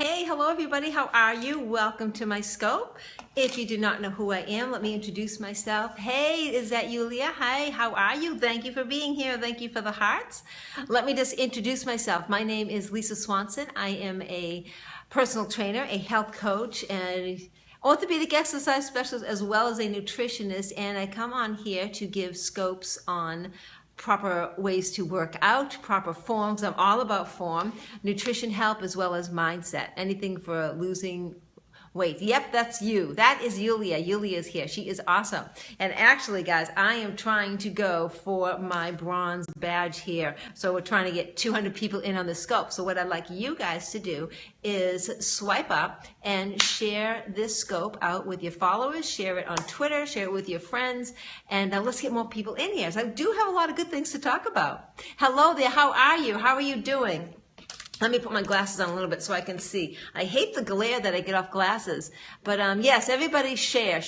Hey, hello everybody. How are you? Welcome to my scope. If you do not know who I am, let me introduce myself. Hey, is that Yulia? Hi, how are you? Thank you for being here. Thank you for the hearts. Let me just introduce myself. My name is Lisa Swanson. I am a personal trainer, a health coach, and orthopedic exercise specialist, as well as a nutritionist. And I come on here to give scopes on proper ways to work out, proper forms. I'm all about form, nutrition help, as well as mindset. Anything for losing weight. Yep, that's you. That is Yulia. Yulia's here. She is awesome. And actually, guys, I am trying to go for my bronze badge here. So we're trying to get 200 people in on the scope. So what I'd like you guys to do is swipe up and share this scope out with your followers, share it on Twitter, share it with your friends, and let's get more people in here. So I do have a lot of good things to talk about. Hello there. How are you? How are you doing? Let me put my glasses on a little bit so I can see. I hate the glare that I get off glasses. But yes, everybody share.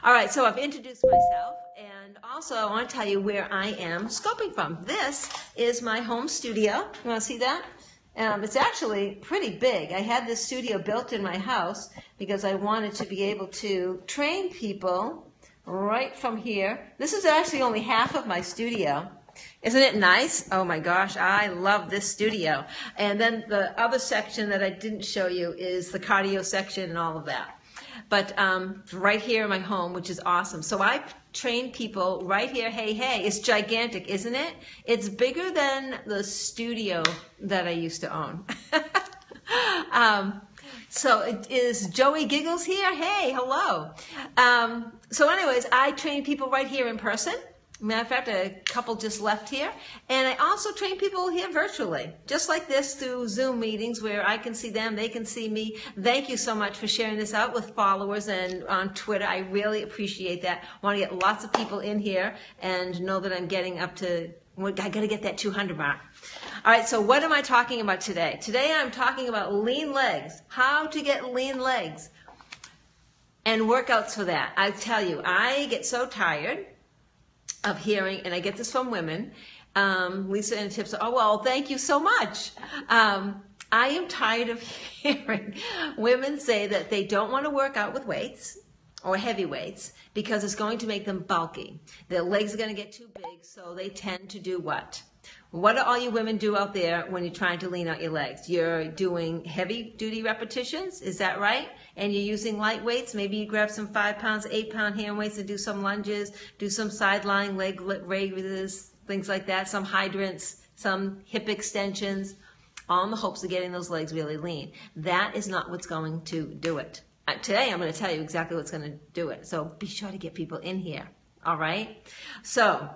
All right, so I've introduced myself. And also I want to tell you where I am scoping from. This is my home studio. You want to see that? It's actually pretty big. I had this studio built in my house because I wanted to be able to train people right from here. This is actually only half of my studio. Isn't it nice? Oh my gosh, I love this studio. And then the other section that I didn't show you is the cardio section and all of that. But right here in my home, which is awesome. So I train people right here. Hey, it's gigantic, isn't it? It's bigger than the studio that I used to own. So it is Joey Giggles here. Hey, hello. So anyways, I train people right here in person. Matter of fact, a couple just left here. And I also train people here virtually, just like this, through Zoom meetings where I can see them, they can see me. Thank you so much for sharing this out with followers and on Twitter. I really appreciate that. I want to get lots of people in here and know that I'm getting up to, I got to get that 200 mark. All right, so what am I talking about today? Today I'm talking about lean legs, how to get lean legs, and workouts for that. I tell you, I get so tired of hearing, and I get this from women, Lisa and Tips, oh, well, thank you so much. I am tired of hearing women say that they don't want to work out with weights or heavy weights because it's going to make them bulky. Their legs are going to get too big, so they tend to do what? What do all you women do out there when you're trying to lean out your legs? You're doing heavy-duty repetitions, is that right? And you're using light weights. Maybe you grab some 5 pounds, 8 pound hand weights and do some lunges, do some side-lying leg raises, things like that, some hydrants, some hip extensions, all in the hopes of getting those legs really lean. That is not what's going to do it. Today I'm going to tell you exactly what's going to do it. So be sure to get people in here, all right? So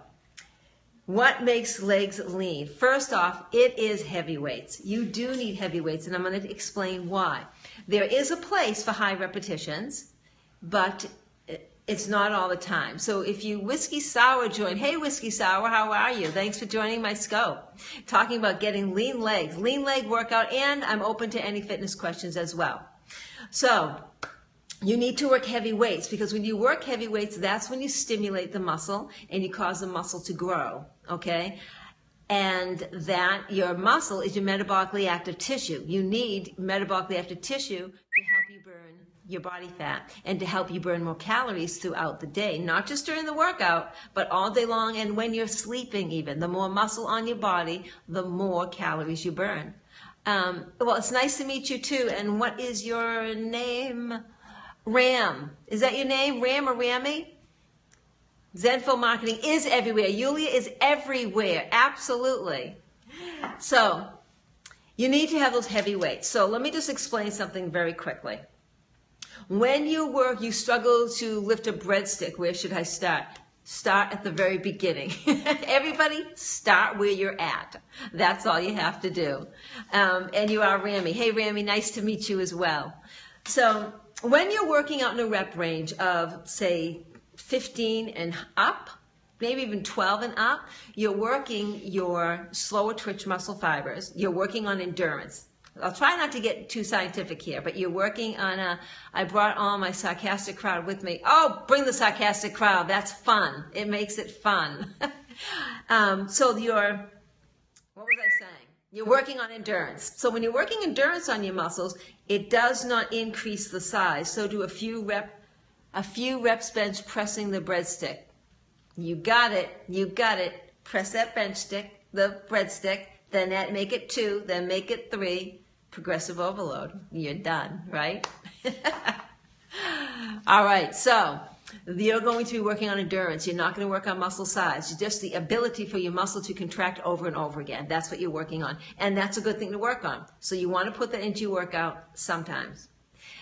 what makes legs lean? First off, it is heavy weights. You do need heavy weights, and I'm going to explain why. There is a place for high repetitions, but it's not all the time. So if you Whiskey Sour join, hey Whiskey Sour, how are you? Thanks for joining my scope. Talking about getting lean legs, lean leg workout, and I'm open to any fitness questions as well. So you need to work heavy weights because when you work heavy weights, that's when you stimulate the muscle and you cause the muscle to grow, okay? And that your muscle is your metabolically active tissue. You need metabolically active tissue to help you burn your body fat and to help you burn more calories throughout the day, not just during the workout, but all day long and when you're sleeping even. The more muscle on your body, the more calories you burn. Well, it's nice to meet you too. And what is your name? Ram. Is that your name? Ram or Rammy? Zenful Marketing is everywhere. Yulia is everywhere. Absolutely. So you need to have those heavy weights. So let me just explain something very quickly. When you work, you struggle to lift a breadstick. Where should I start? Start at the very beginning. Everybody, start where you're at. That's all you have to do. And you are Rammy. Hey, Rammy, nice to meet you as well. So when you're working out in a rep range of, say, 15 and up, maybe even 12 and up, you're working your slower twitch muscle fibers. You're working on endurance. I'll try not to get too scientific here, but you're working on I brought all my sarcastic crowd with me. Oh, bring the sarcastic crowd. That's fun. It makes it fun. So what was I saying? You're working on endurance. So when you're working endurance on your muscles, it does not increase the size. So do a few reps bench pressing the breadstick. You got it. You got it. Press that bench stick, the breadstick, then make it 2, then make it 3. Progressive overload. You're done, right? All right, so you're going to be working on endurance. You're not going to work on muscle size. It's just the ability for your muscle to contract over and over again. That's what you're working on. And that's a good thing to work on. So you want to put that into your workout sometimes.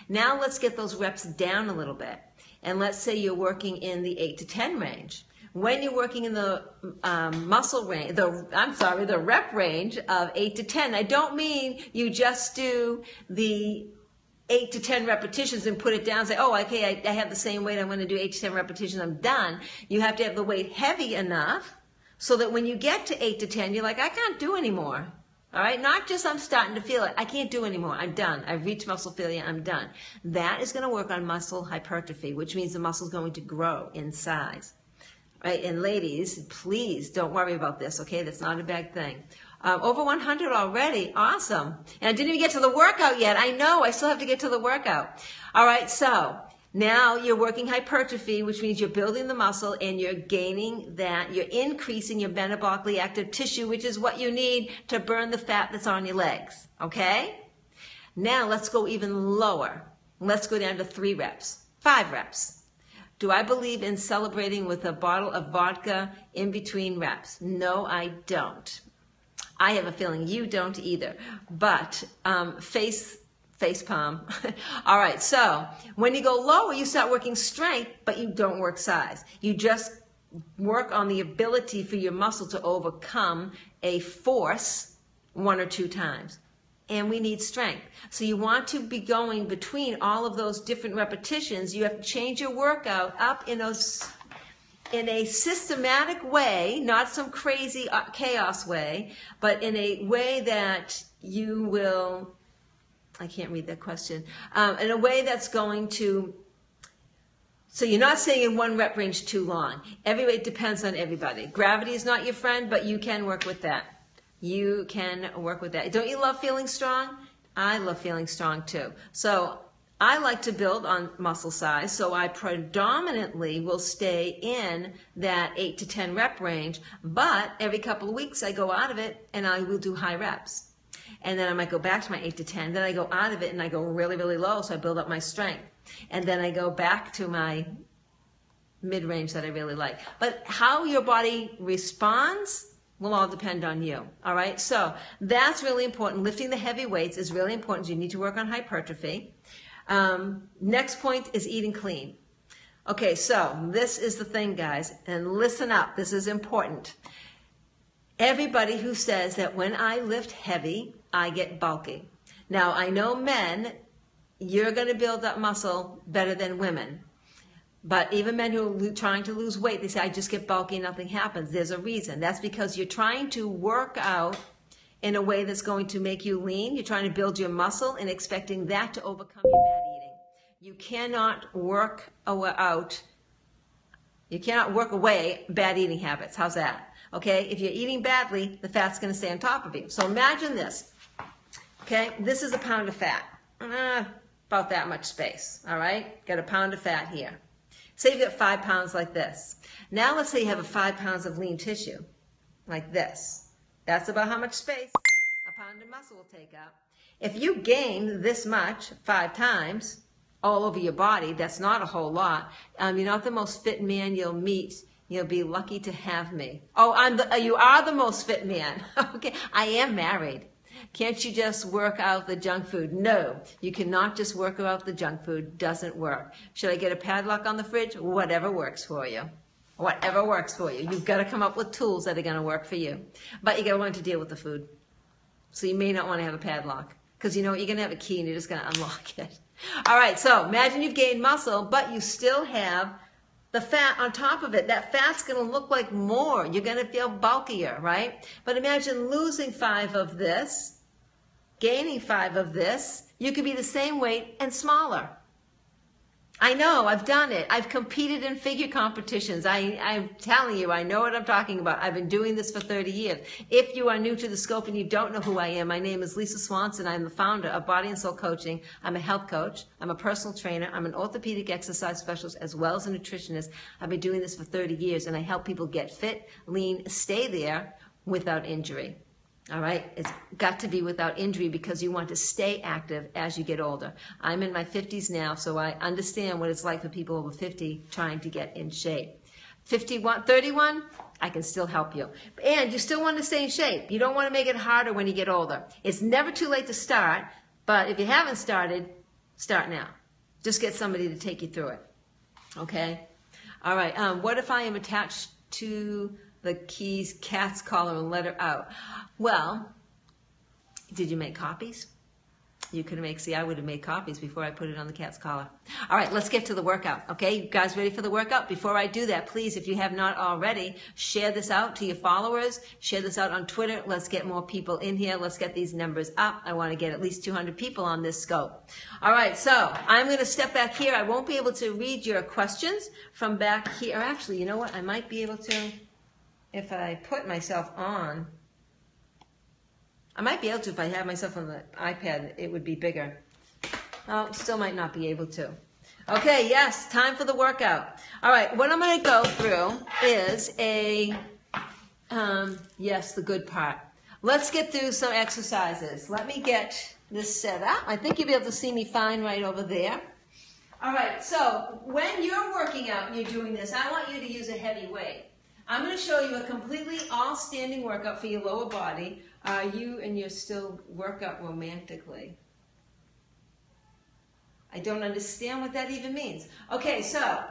Now let's get those reps down a little bit. And let's say you're working in the 8 to 10 range. When you're working in the the rep range of 8 to 10, I don't mean you just do the 8 to 10 repetitions and put it down and say, oh, okay, I have the same weight, I'm going to do 8 to 10 repetitions, I'm done. You have to have the weight heavy enough so that when you get to 8 to 10, you're like, I can't do anymore. All right, not just I'm starting to feel it, I can't do anymore, I'm done. I've reached muscle failure, I'm done. That is going to work on muscle hypertrophy, which means the muscle is going to grow in size. Right? And ladies, please don't worry about this, okay? That's not a bad thing. Over 100 already, awesome. And I didn't even get to the workout yet. I know, I still have to get to the workout. All right, so now you're working hypertrophy, which means you're building the muscle and you're gaining that, you're increasing your metabolically active tissue, which is what you need to burn the fat that's on your legs, okay? Now let's go even lower. Let's go down to 3 reps, 5 reps. Do I believe in celebrating with a bottle of vodka in between reps? No, I don't. I have a feeling you don't either. But face palm. All right, so when you go lower, you start working strength, but you don't work size. You just work on the ability for your muscle to overcome a force 1 or 2 times. And we need strength. So you want to be going between all of those different repetitions. You have to change your workout up in a systematic way, not some crazy chaos way, but in a way that you will, I can't read that question, in a way that's going to, so you're not staying in one rep range too long. It depends on everybody. Gravity is not your friend, but you can work with that. You can work with that. Don't you love feeling strong? I love feeling strong too. So I like to build on muscle size, so I predominantly will stay in that 8 to 10 rep range, but every couple of weeks I go out of it and I will do high reps. And then I might go back to my 8 to 10, then I go out of it and I go really, really low, so I build up my strength. And then I go back to my mid-range that I really like. But how your body responds will all depend on you, all right? So that's really important. Lifting the heavy weights is really important. You need to work on hypertrophy. Next point is eating clean. Okay, so this is the thing, guys, and listen up. This is important. Everybody who says that when I lift heavy, I get bulky. Now, I know men, you're going to build up muscle better than women. But even men who are trying to lose weight, they say, I just get bulky, nothing happens. There's a reason. That's because you're trying to work out in a way that's going to make you lean. You're trying to build your muscle and expecting that to overcome your bad eating. You cannot work away bad eating habits. How's that? Okay, if you're eating badly, the fat's going to stay on top of you. So imagine this. Okay, this is a pound of fat. About that much space, all right? Got a pound of fat here. Say you've got 5 pounds like this. Now let's say you have 5 pounds of lean tissue, like this. That's about how much space a pound of muscle will take up. If you gain this much 5 times all over your body, that's not a whole lot. You're not the most fit man you'll meet. You'll be lucky to have me. Oh, you are the most fit man. Okay, I am married. Can't you just work out the junk food? No, you cannot just work out the junk food. Doesn't work. Should I get a padlock on the fridge? Whatever works for you. Whatever works for you. You've got to come up with tools that are going to work for you. But you got to learn to deal with the food. So you may not want to have a padlock because you know what? You're going to have a key and you're just going to unlock it. All right, so imagine you've gained muscle, but you still have the fat on top of it. That fat's going to look like more. You're going to feel bulkier, right? But imagine losing 5 of this, gaining 5 of this. You could be the same weight and smaller. I know, I've done it. I've competed in figure competitions. I'm telling you, I know what I'm talking about. I've been doing this for 30 years. If you are new to the scope and you don't know who I am, my name is Lisa Swanson. I'm the founder of Body and Soul Coaching. I'm a health coach. I'm a personal trainer. I'm an orthopedic exercise specialist as well as a nutritionist. I've been doing this for 30 years and I help people get fit, lean, stay there without injury. All right, it's got to be without injury because you want to stay active as you get older. I'm in my 50s now, so I understand what it's like for people over 50 trying to get in shape. 51, 31, I can still help you. And you still want to stay in shape. You don't want to make it harder when you get older. It's never too late to start, but if you haven't started, start now. Just get somebody to take you through it. Okay? All right, what if I am attached to the keys, cat's collar, and letter out? Well, did you make copies? You could make, see, I would have made copies before I put it on the cat's collar. All right, let's get to the workout, okay? You guys ready for the workout? Before I do that, please, if you have not already, share this out to your followers. Share this out on Twitter. Let's get more people in here. Let's get these numbers up. I want to get at least 200 people on this scope. All right, so I'm going to step back here. I won't be able to read your questions from back here. Actually, you know what? I might be able to, if I put myself on. I might be able to if I have myself on the iPad, it would be bigger. Oh, still might not be able to. Okay, yes, time for the workout. All right, what I'm going to go through is yes, the good part. Let's get through some exercises. Let me get this set up. I think you'll be able to see me fine right over there. All right, so when you're working out and you're doing this, I want you to use a heavy weight. I'm going to show you a completely all-standing workout for your lower body. You and your still workout romantically. I don't understand what that even means. Okay, so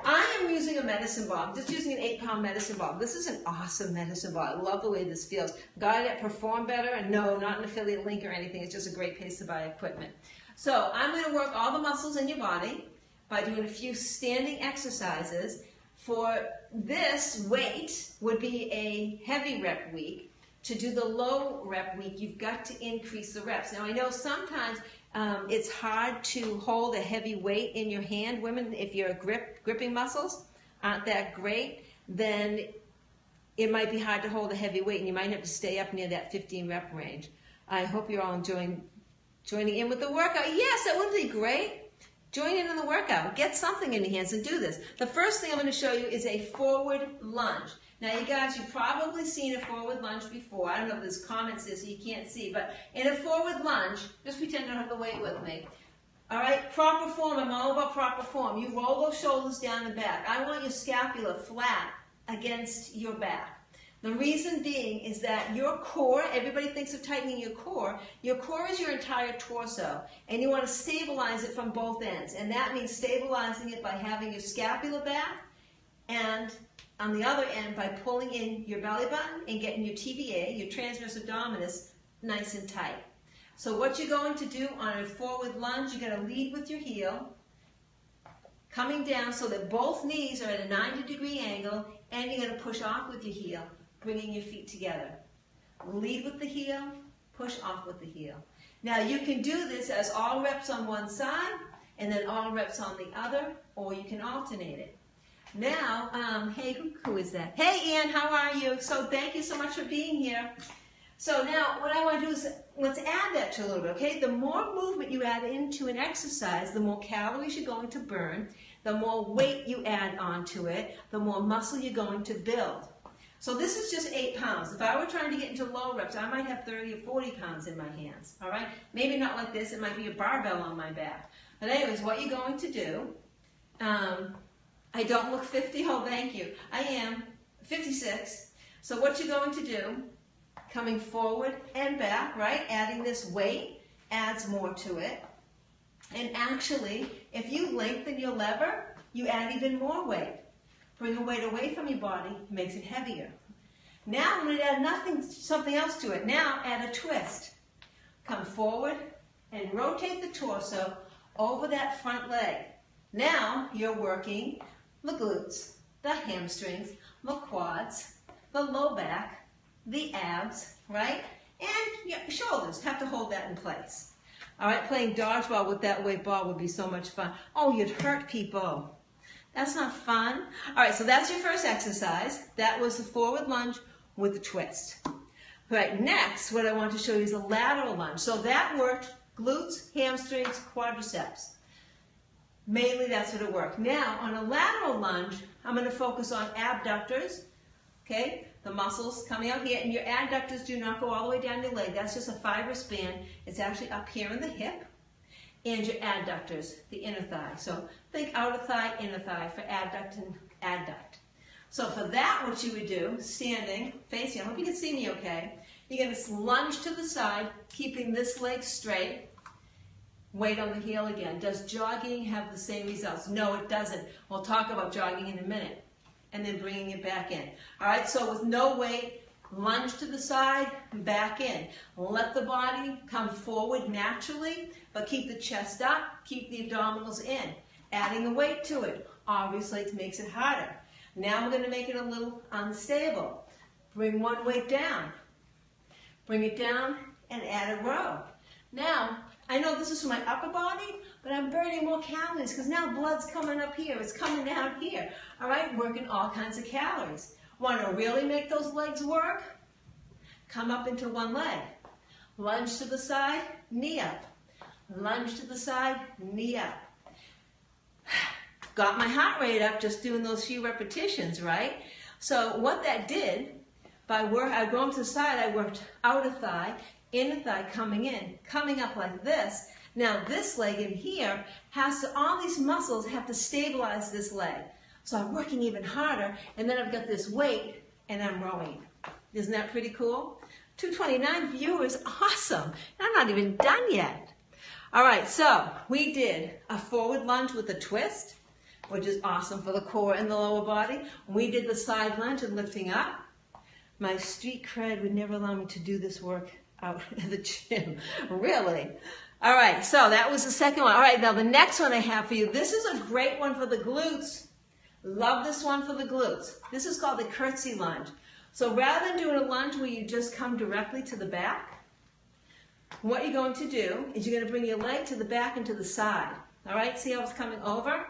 I am using a medicine ball. I'm just using an 8-pound medicine ball. This is an awesome medicine ball. I love the way this feels. Got it at Perform Better, and no, not an affiliate link or anything. It's just a great place to buy equipment. So I'm going to work all the muscles in your body by doing a few standing exercises. For this weight would be a heavy rep week. To do the low rep week, you've got to increase the reps. Now, I know sometimes it's hard to hold a heavy weight in your hand. Women, if your gripping muscles aren't that great, then it might be hard to hold a heavy weight, and you might have to stay up near that 15 rep range. I hope you're all joining in with the workout. Yes, that would be great. Join in on the workout. Get something in your hands and do this. The first thing I'm going to show you is a forward lunge. Now, you guys, you've probably seen a forward lunge before. I don't know if there's comments there so you can't see, but in a forward lunge, just pretend you don't have the weight with me. All right, proper form. I'm all about proper form. You roll those shoulders down and back. I want your scapula flat against your back. The reason being is that your core, everybody thinks of tightening your core is your entire torso, and you want to stabilize it from both ends, and that means stabilizing it by having your scapula back, and on the other end by pulling in your belly button and getting your TVA, your transverse abdominis, nice and tight. So what you're going to do on a forward lunge, you're going to lead with your heel, coming down so that both knees are at a 90-degree angle, and you're going to push off with your heel, bringing your feet together. Lead with the heel, push off with the heel. Now you can do this as all reps on one side and then all reps on the other, or you can alternate it. Now, hey, who is that? Hey, Ann, how are you? So thank you so much for being here. So now what I want to do is let's add that to a little bit, okay? The more movement you add into an exercise, the more calories you're going to burn, the more weight you add onto it, the more muscle you're going to build. So this is just 8 pounds. If I were trying to get into low reps, I might have 30 or 40 pounds in my hands, all right? Maybe not like this. It might be a barbell on my back. But anyways, what you're going to do, I don't look 50. Oh, thank you. I am 56. So what you're going to do, coming forward and back, right? Adding this weight adds more to it. And actually, if you lengthen your lever, you add even more weight. Bring the weight away from your body, makes it heavier. Now I'm going to add something else to it. Now add a twist. Come forward and rotate the torso over that front leg. Now you're working the glutes, the hamstrings, the quads, the low back, the abs, right? And your shoulders have to hold that in place. All right, playing dodgeball with that weight ball would be so much fun. Oh, you'd hurt people. That's not fun. All right, so that's your first exercise. That was the forward lunge with the twist. All right, next, what I want to show you is a lateral lunge. So that worked glutes, hamstrings, quadriceps. Mainly that's what it worked. Now, on a lateral lunge, I'm going to focus on abductors, okay? The muscles coming out here, and your adductors do not go all the way down your leg. That's just a fibrous band. It's actually up here in the hip. And your adductors, the inner thigh. So think outer thigh, inner thigh for adduct and adduct. So for that, what you would do, standing, facing, I hope you can see me okay. You're going to lunge to the side, keeping this leg straight. Weight on the heel again. Does jogging have the same results? No, it doesn't. We'll talk about jogging in a minute. And then bringing it back in. All right, so with no weight, lunge to the side, back in. Let the body come forward naturally, but keep the chest up, keep the abdominals in. Adding the weight to it, obviously it makes it harder. Now we're going to make it a little unstable. Bring one weight down. Bring it down and add a row. Now, I know this is for my upper body, but I'm burning more calories because now blood's coming up here. It's coming down here. All right, working all kinds of calories. Want to really make those legs work? Come up into one leg. Lunge to the side, knee up. Lunge to the side, knee up. Got my heart rate up just doing those few repetitions, right? So what that did, I going to the side, I worked outer thigh, inner thigh coming in, coming up like this. Now this leg in here all these muscles have to stabilize this leg. So I'm working even harder, and then I've got this weight, and I'm rowing. Isn't that pretty cool? 229 viewers, awesome. And I'm not even done yet. All right, so we did a forward lunge with a twist, which is awesome for the core and the lower body. We did the side lunge and lifting up. My street cred would never allow me to do this work out at the gym, really. All right, so that was the second one. All right, now the next one I have for you, this is a great one for the glutes. Love this one for the glutes. This is called the curtsy lunge. So rather than doing a lunge where you just come directly to the back, what you're going to do is you're going to bring your leg to the back and to the side. All right, see how it's coming over?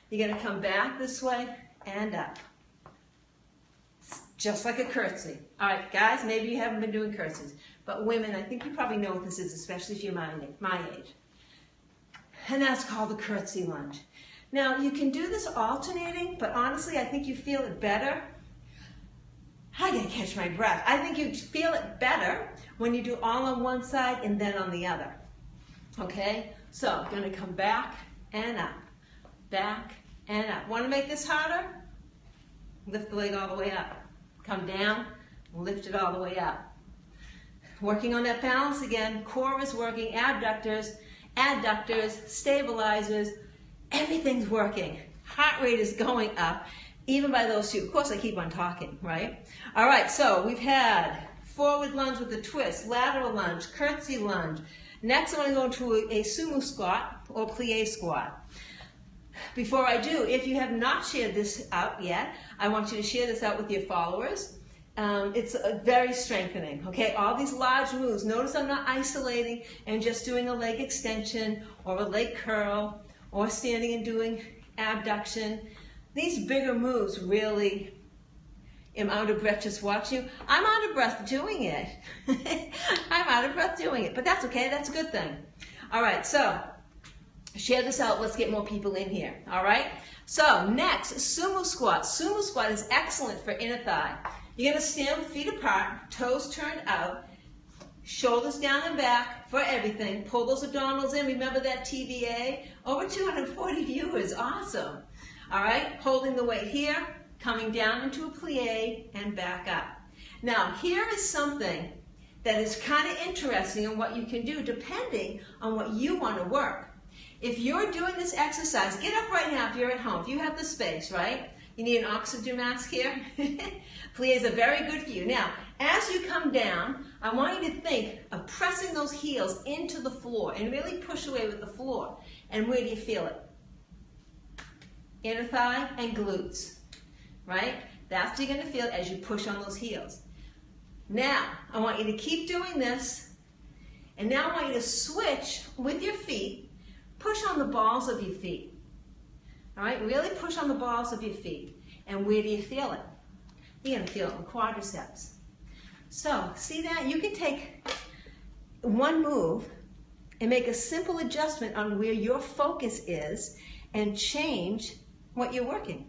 You're going to come back this way and up. Just like a curtsy. All right, guys, maybe you haven't been doing curtsies, but women, I think you probably know what this is, especially if you're my age. And that's called the curtsy lunge. Now, you can do this alternating, but honestly, I think you feel it better. I gotta catch my breath. I think you feel it better when you do all on one side and then on the other. Okay? So, I'm gonna come back and up. Back and up. Want to make this harder? Lift the leg all the way up. Come down, lift it all the way up. Working on that balance again. Core is working, adductors, stabilizers, everything's working. Heart rate is going up, even by those two. Of course, I keep on talking, right? All right, so we've had forward lunge with a twist, lateral lunge, curtsy lunge. Next, I'm going to go into a sumo squat or plie squat. Before I do, if you have not shared this out yet, I want you to share this out with your followers. It's very strengthening, okay? All these large moves. Notice I'm not isolating and just doing a leg extension or a leg curl or standing and doing abduction. These bigger moves really am out of breath just watching you. I'm out of breath doing it. I'm out of breath doing it, but that's okay. That's a good thing. All right, so share this out. Let's get more people in here. All right? So next, sumo squat. Sumo squat is excellent for inner thigh. You're going to stand with feet apart, toes turned out, shoulders down and back for everything. Pull those abdominals in. Remember that TVA? Over 240 viewers. Awesome. All right? Holding the weight here, coming down into a plie and back up. Now, here is something that is kind of interesting in what you can do depending on what you want to work. If you're doing this exercise, get up right now if you're at home. If you have the space, right? You need an oxygen mask here. Plies are very good for you. Now, as you come down, I want you to think of pressing those heels into the floor and really push away with the floor. And where do you feel it? Inner thigh and glutes, right? That's what you're going to feel as you push on those heels. Now, I want you to keep doing this And now I want you to switch with your feet. Push on the balls of your feet. All right, really push on the balls of your feet. And where do you feel it? You're going to feel it in the quadriceps. So, see that? You can take one move and make a simple adjustment on where your focus is and change what you're working.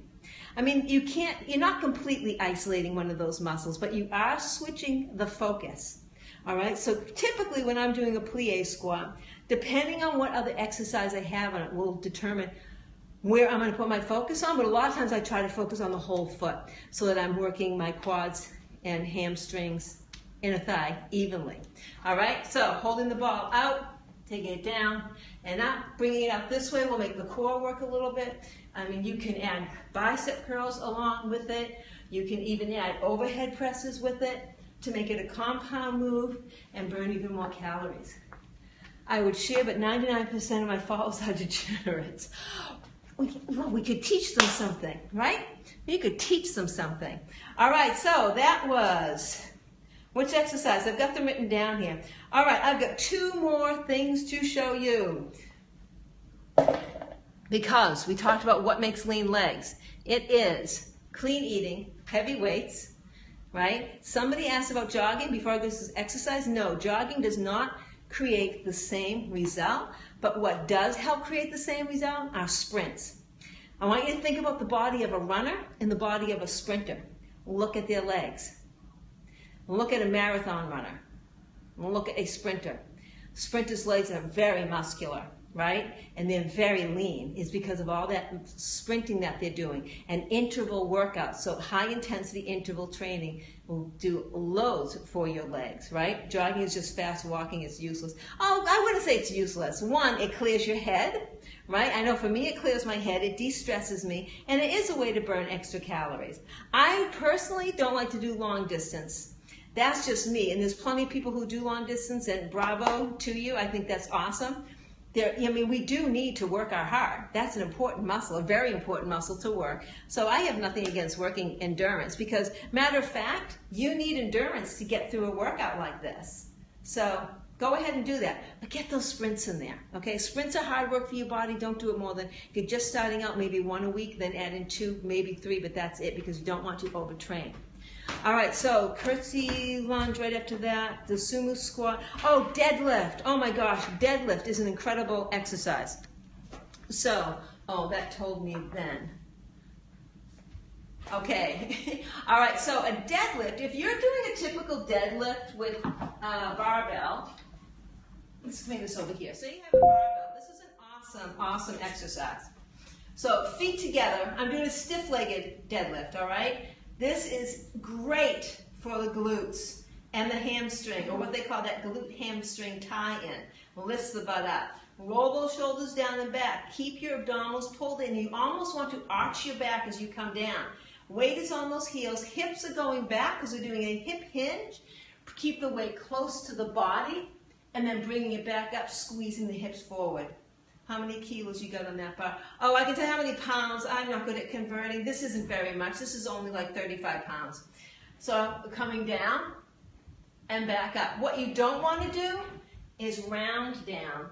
I mean, you're not completely isolating one of those muscles, but you are switching the focus. All right, so typically when I'm doing a plie squat, depending on what other exercise I have on it will determine where I'm going to put my focus on, but a lot of times I try to focus on the whole foot so that I'm working my quads and hamstrings, inner thigh evenly. All right, so holding the ball out, taking it down and up, bringing it up this way will make the core work a little bit. I mean, you can add bicep curls along with it. You can even add overhead presses with it to make it a compound move and burn even more calories. I would share, but 99% of my followers are degenerates. We could teach them something, right? You could teach them something. All right, so that was, which exercise? I've got them written down here. All right, I've got 2 more things to show you. Because we talked about what makes lean legs. It is clean eating, heavy weights, right? Somebody asked about jogging before I go to this exercise. No, jogging does not create the same result, but what does help create the same result are sprints. I want you to think about the body of a runner and the body of a sprinter. Look at their legs. Look at a marathon runner. Look at a sprinter. Sprinter's legs are very muscular, right? And they're very lean. It's because of all that sprinting that they're doing. And interval workouts, so high intensity interval training will do loads for your legs, right? Jogging is just fast, walking is useless. Oh, I wouldn't say it's useless. One, it clears your head, right? I know for me it clears my head, it de-stresses me, and it is a way to burn extra calories. I personally don't like to do long distance. That's just me, and there's plenty of people who do long distance, and bravo to you. I think that's awesome. I mean, we do need to work our heart. That's an important muscle, a very important muscle to work. So I have nothing against working endurance because, matter of fact, you need endurance to get through a workout like this. So go ahead and do that. But get those sprints in there, okay? Sprints are hard work for your body. Don't do it more than, if you're just starting out, maybe 1 a week, then add in 2, maybe 3, but that's it because you don't want to overtrain. All right, so curtsy lunge right after that, the sumo squat. Oh, deadlift. Oh my gosh, deadlift is an incredible exercise. So, oh, that told me then. Okay, all right, so a deadlift, if you're doing a typical deadlift with a barbell, let's bring this over here. So you have a barbell. This is an awesome exercise. So feet together, I'm doing a stiff-legged deadlift, all right? This is great for the glutes and the hamstring, or what they call that glute hamstring tie-in. Lift the butt up. Roll those shoulders down and back. Keep your abdominals pulled in. You almost want to arch your back as you come down. Weight is on those heels. Hips are going back because we're doing a hip hinge. Keep the weight close to the body, and then bringing it back up, squeezing the hips forward. How many kilos you got on that bar? Oh, I can tell how many pounds. I'm not good at converting. This isn't very much. This is only like 35 pounds. So coming down and back up. What you don't want to do is round down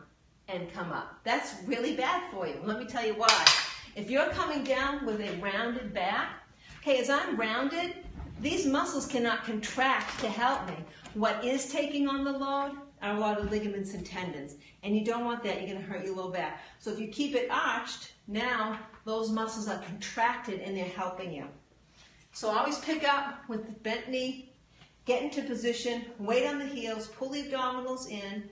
and come up. That's really bad for you. Let me tell you why. If you're coming down with a rounded back, okay, as I'm rounded, these muscles cannot contract to help me. What is taking on the load are a lot of ligaments and tendons. And you don't want that. You're going to hurt your low back. So if you keep it arched, now those muscles are contracted and they're helping you. So always pick up with the bent knee, get into position, weight on the heels, pull the abdominals in,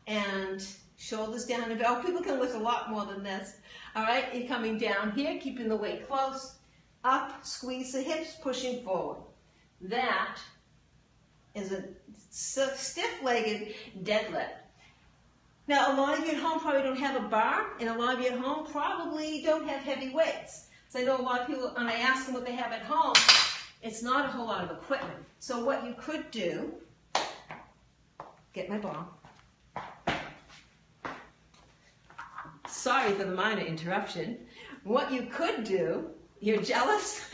and shoulders down. Oh, people can lift a lot more than this. All right, you're coming down here, keeping the weight close, up, squeeze the hips, pushing forward. That is a stiff-legged deadlift. Now, a lot of you at home probably don't have a bar, and a lot of you at home probably don't have heavy weights. So I know a lot of people, when I ask them what they have at home, it's not a whole lot of equipment. So what you could do, get my ball. Sorry for the minor interruption. What you could do, you're jealous?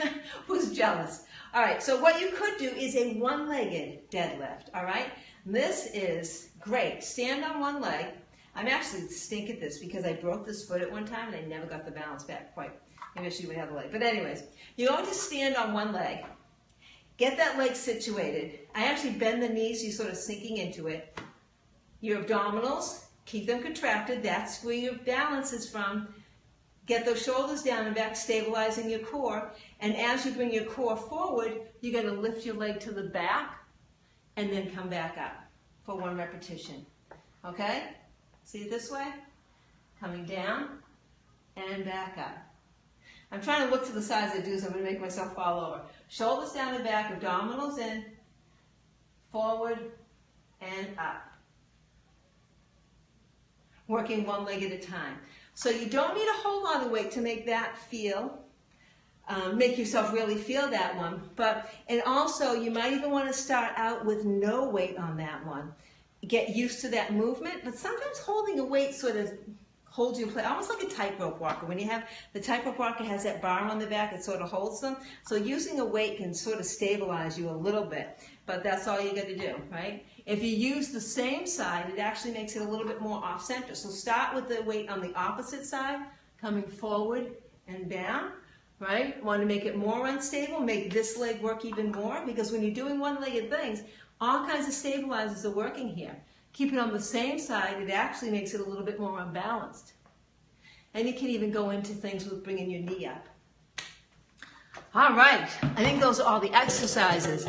Who's jealous? All right, so what you could do is a one-legged deadlift, all right? This is great. Stand on one leg. I'm actually stink at this because I broke this foot at one time and I never got the balance back quite. Maybe I should have the leg. But anyways, you're going to stand on one leg. Get that leg situated. I actually bend the knees so you're sort of sinking into it. Your abdominals, keep them contracted. That's where your balance is from. Get those shoulders down and back, stabilizing your core. And as you bring your core forward, you're going to lift your leg to the back and then come back up for one repetition. Okay? See it this way? Coming down and back up. I'm trying to look to the sides I do, so I'm going to make myself fall over. Shoulders down and back, abdominals in, forward and up. Working one leg at a time. So you don't need a whole lot of weight to make that feel, make yourself really feel that one. And also, you might even want to start out with no weight on that one. Get used to that movement, but sometimes holding a weight sort of holds you in place, almost like a tightrope walker. When you have the tightrope walker has that bar on the back, it sort of holds them. So using a weight can sort of stabilize you a little bit, but that's all you got to do, right? If you use the same side, it actually makes it a little bit more off-center. So start with the weight on the opposite side, coming forward and down, right? Want to make it more unstable, make this leg work even more, because when you're doing one-legged things, all kinds of stabilizers are working here. Keep it on the same side, it actually makes it a little bit more unbalanced. And you can even go into things with bringing your knee up. All right, I think those are all the exercises.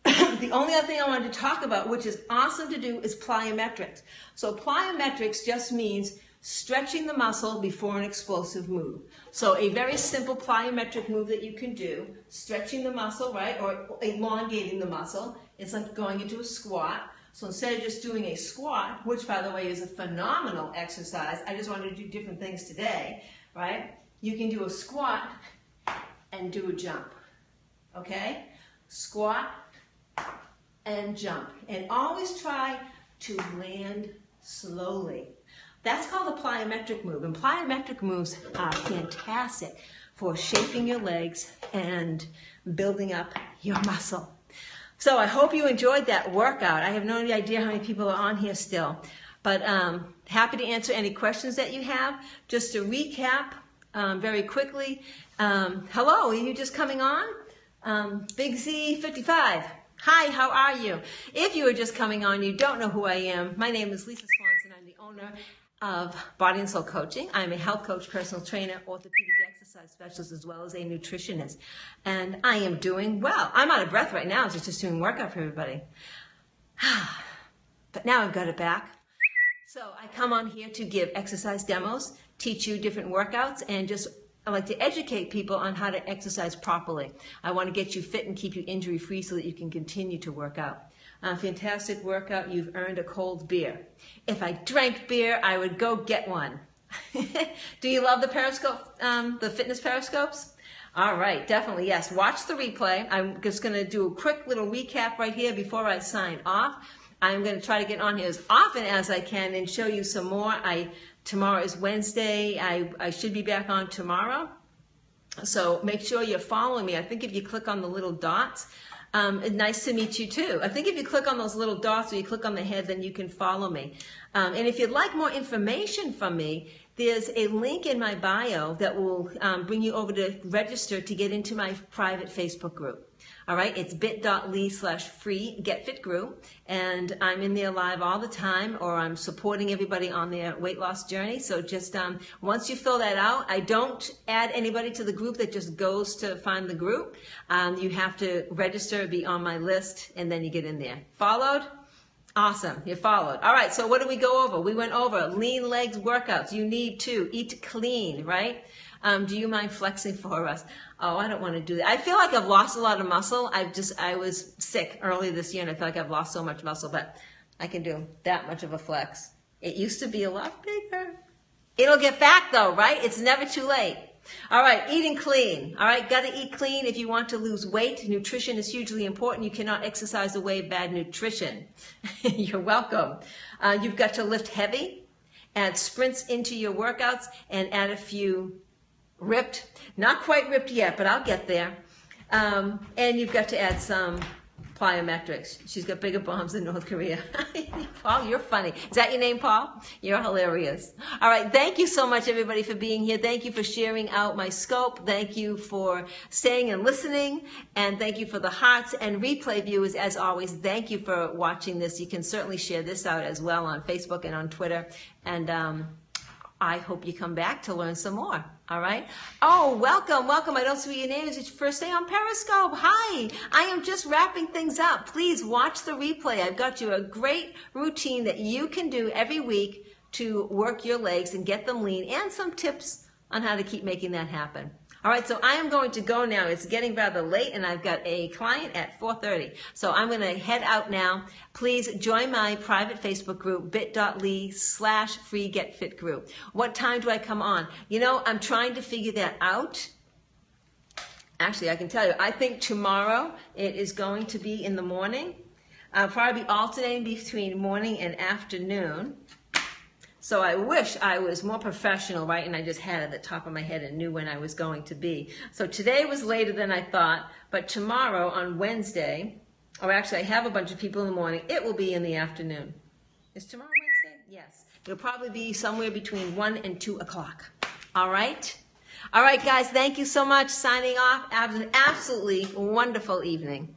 The only other thing I wanted to talk about, which is awesome to do, is plyometrics. So plyometrics just means stretching the muscle before an explosive move. So a very simple plyometric move that you can do, stretching the muscle, right, or elongating the muscle. It's like going into a squat. So instead of just doing a squat, which by the way is a phenomenal exercise, I just wanted to do different things today, right? You can do a squat and do a jump, okay? Squat and jump. And always try to land slowly. That's called a plyometric move. And plyometric moves are fantastic for shaping your legs and building up your muscle. So I hope you enjoyed that workout. I have no idea how many people are on here still, but happy to answer any questions that you have. Just to recap very quickly, hello, are you just coming on? Big Z55, hi, how are you? If you are just coming on, you don't know who I am. My name is Lisa Swanson. I'm the owner of Body and Soul Coaching. I'm a health coach, personal trainer, orthopedic exercise specialist, as well as a nutritionist. And I am doing well. I'm out of breath right now, just doing workout for everybody. But now I've got it back. So I come on here to give exercise demos, teach you different workouts, and I like to educate people on how to exercise properly. I want to get you fit and keep you injury-free so that you can continue to work out. Fantastic workout. You've earned a cold beer. If I drank beer, I would go get one. Do you love the Periscope, the fitness Periscopes? All right, definitely, yes. Watch the replay. I'm just going to do a quick little recap right here before I sign off. I'm going to try to get on here as often as I can and show you some more. Tomorrow is Wednesday. I should be back on tomorrow. So make sure you're following me. I think if you click on the little dots, nice to meet you too. I think if you click on those little dots or you click on the head, then you can follow me. And if you'd like more information from me, there's a link in my bio that will bring you over to register to get into my private Facebook group. All right, it's bit.ly/free GetFit group, and I'm in there live all the time, or I'm supporting everybody on their weight loss journey. So just once you fill that out, I don't add anybody to the group that just goes to find the group. You have to register, be on my list, and then you get in there. Followed? Awesome, you followed. All right, so what did we go over? We went over lean legs workouts. You need to eat clean, right? Do you mind flexing for us? Oh, I don't want to do that. I feel like I've lost a lot of muscle. I was sick early this year, and I feel like I've lost so much muscle, but I can do that much of a flex. It used to be a lot bigger. It'll get back though, right? It's never too late. All right, eating clean. All right, got to eat clean if you want to lose weight. Nutrition is hugely important. You cannot exercise away bad nutrition. You're welcome. You've got to lift heavy, add sprints into your workouts, and add a few ripped, not quite ripped yet, but I'll get there. And you've got to add some plyometrics. She's got bigger bombs than North Korea. Paul, you're funny. Is that your name, Paul? You're hilarious. All right, thank you so much, everybody, for being here. Thank you for sharing out my scope. Thank you for staying and listening. And thank you for the hearts and replay viewers, as always. Thank you for watching this. You can certainly share this out as well on Facebook and on Twitter. And I hope you come back to learn some more. All right. Oh, welcome, welcome. I don't see your name. It's your first day on Periscope. Hi. I am just wrapping things up. Please watch the replay. I've got you a great routine that you can do every week to work your legs and get them lean, and some tips on how to keep making that happen. All right, so I am going to go now. It's getting rather late, and I've got a client at 4:30. So I'm going to head out now. Please join my private Facebook group, bit.ly/freegetfitgroup. What time do I come on? You know, I'm trying to figure that out. Actually, I can tell you, I think tomorrow it is going to be in the morning. I'll probably be alternating between morning and afternoon. So I wish I was more professional, right? And I just had it at the top of my head and knew when I was going to be. So today was later than I thought, but tomorrow on Wednesday, or actually I have a bunch of people in the morning, it will be in the afternoon. Is tomorrow Wednesday? Yes. It'll probably be somewhere between 1 and 2 o'clock. All right? All right, guys, thank you so much. Signing off. Have an absolutely wonderful evening.